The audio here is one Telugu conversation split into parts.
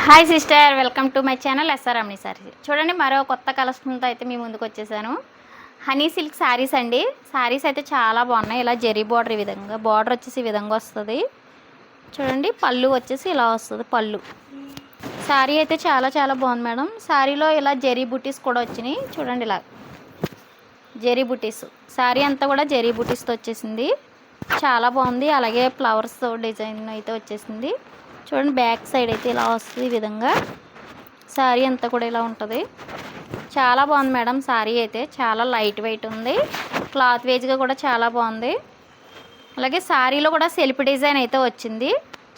Hi sister, welcome to my channel SR Ramani sarees. చూడండి, మరో కొత్త కలెక్షన్తో అయితే మీ ముందుకు వచ్చేసాను. హనీ సిల్క్ శారీస్ అండి. శారీస్ అయితే చాలా బాగున్నాయి. ఇలా జెరీ బార్డర్, ఈ విధంగా బార్డర్ వచ్చేసి ఈ విధంగా వస్తుంది. చూడండి, పళ్ళు వచ్చేసి ఇలా వస్తుంది. పళ్ళు శారీ అయితే చాలా చాలా బాగుంది మేడం. శారీలో ఇలా జెరీ బుటీస్ కూడా వచ్చినాయి. చూడండి, ఇలా జెరీ బుటీస్, శారీ అంతా కూడా జెరీ బుటీస్తో వచ్చేసింది. చాలా బాగుంది. అలాగే ఫ్లవర్స్ డిజైన్ అయితే వచ్చేసింది. చూడండి, బ్యాక్ సైడ్ అయితే ఇలా వస్తుంది. ఈ విధంగా శారీ అంతా కూడా ఇలా ఉంటుంది. చాలా బాగుంది మేడం. శారీ అయితే చాలా లైట్ వెయిట్ ఉంది. క్లాత్ వేజ్గా కూడా చాలా బాగుంది. అలాగే శారీలో కూడా సెల్ఫ్ డిజైన్ అయితే వచ్చింది.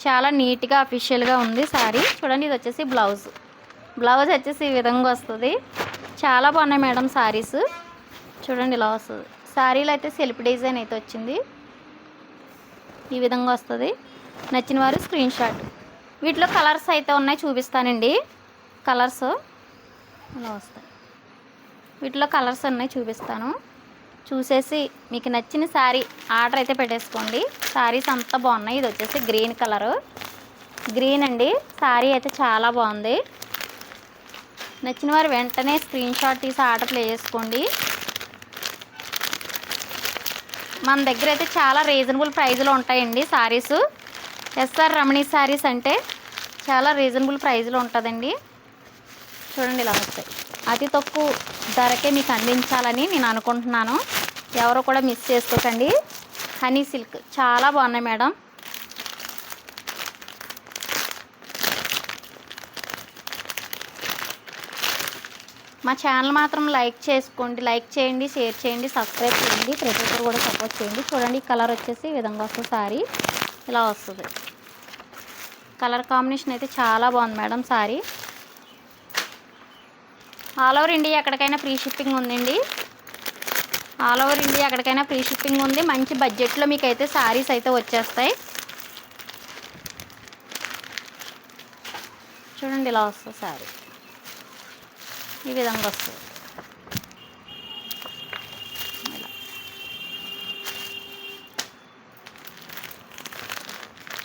చాలా నీట్గా అఫీషియల్గా ఉంది శారీ. చూడండి, ఇది వచ్చేసి బ్లౌజ్ వచ్చేసి ఈ విధంగా వస్తుంది. చాలా బాగున్నాయి మేడం శారీస్. చూడండి, ఇలా వస్తుంది. శారీలో అయితే సెల్ఫ్ డిజైన్ అయితే వచ్చింది. ఈ విధంగా వస్తుంది. నచ్చిన వారు స్క్రీన్ షాట్. వీటిలో కలర్స్ అయితే ఉన్నాయి, చూపిస్తానండి. కలర్స్ ఇలా వస్తాయి. వీటిలో కలర్స్ ఉన్నాయి, చూపిస్తాను. చూసేసి మీకు నచ్చిన శారీ ఆర్డర్ అయితే పెట్టేసుకోండి. శారీస్ అంతా బాగున్నాయి. ఇది వచ్చేసి గ్రీన్ కలరు, గ్రీన్ అండి. శారీ అయితే చాలా బాగుంది. నచ్చిన వారు వెంటనే స్క్రీన్ షాట్ తీసి ఆర్డర్ ప్లే చేసుకోండి. మన దగ్గర అయితే చాలా రీజనబుల్ ప్రైస్లో ఉంటాయండి శారీస్. ఎస్ఆర్ రమణి శారీస్ అంటే చాలా రీజనబుల్ ప్రైస్లో ఉంటుందండి. చూడండి, ఇలా వస్తాయి. అతి తక్కువ ధరకే మీకు అందించాలని నేను అనుకుంటున్నాను. ఎవరు కూడా మిస్ చేసుకోకండి. హనీ సిల్క్ చాలా బాగున్నాయి మేడం. మా ఛానల్ మాత్రం లైక్ చేసుకోండి. లైక్ చేయండి, షేర్ చేయండి, సబ్స్క్రైబ్ చేయండి. ప్రతి ఒక్కరు కూడా సపోర్ట్ చేయండి. చూడండి, కలర్ వచ్చేసి ఈ విధంగా వస్తుంది. శారీ ఇలా వస్తుంది. కలర్ కాంబినేషన్ అయితే చాలా బాగుంది madam. Sari all over India ఎక్కడికైనా ఫ్రీ షిప్పింగ్ ఉందండి. ఆల్ ఓవర్ ఇండియా ఎక్కడికైనా ఫ్రీ షిప్పింగ్ ఉంది. మంచి బడ్జెట్లో మీకు అయితే శారీస్ అయితే వచ్చేస్తాయి. చూడండి, ఇలా వస్తుంది. శారీ ఈ విధంగా వస్తుంది.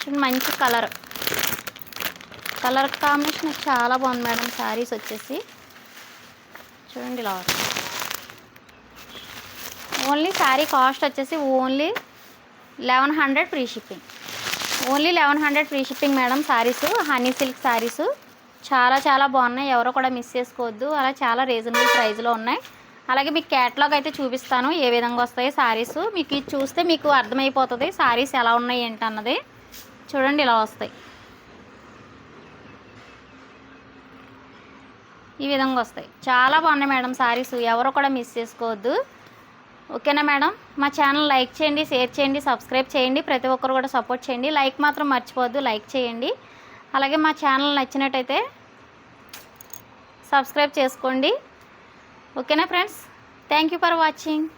చూడండి, మంచి కలర్ కాంబినేషన్ చాలా బాగుంది మేడం. శారీస్ వచ్చేసి చూడండి, ఇలా వస్తుంది. ఓన్లీ శారీ కాస్ట్ వచ్చేసి only 1100 free shipping. Only 1100 free shipping madam. Saris honey silk saris చాలా చాలా బాగున్నాయి. ఎవరో కూడా మిస్ చేసుకోవద్దు. అలా చాలా రీజనబుల్ ప్రైస్లో ఉన్నాయి. అలాగే మీకు క్యాటలాగ్ అయితే చూపిస్తాను, ఏ విధంగా వస్తాయి శారీస్. మీకు ఇది చూస్తే మీకు అర్థమైపోతుంది శారీస్ ఎలా ఉన్నాయి ఏంటన్నది. చూడండి, ఇలా వస్తాయి. ఈ విధంగా వస్తాయి. చాలా బాగున్నాయి మేడం శారీస్. ఎవరు కూడా మిస్ చేసుకోవద్దు. ఓకేనా మేడం? మా ఛానల్ లైక్ చేయండి, షేర్ చేయండి, సబ్స్క్రైబ్ చేయండి. ప్రతి ఒక్కరు కూడా సపోర్ట్ చేయండి. లైక్ మాత్రం మర్చిపోవద్దు, లైక్ చేయండి. అలాగే మా ఛానల్ నచ్చినట్టయితే సబ్స్క్రైబ్ చేసుకోండి. ఓకేనా friends? Thank you for watching.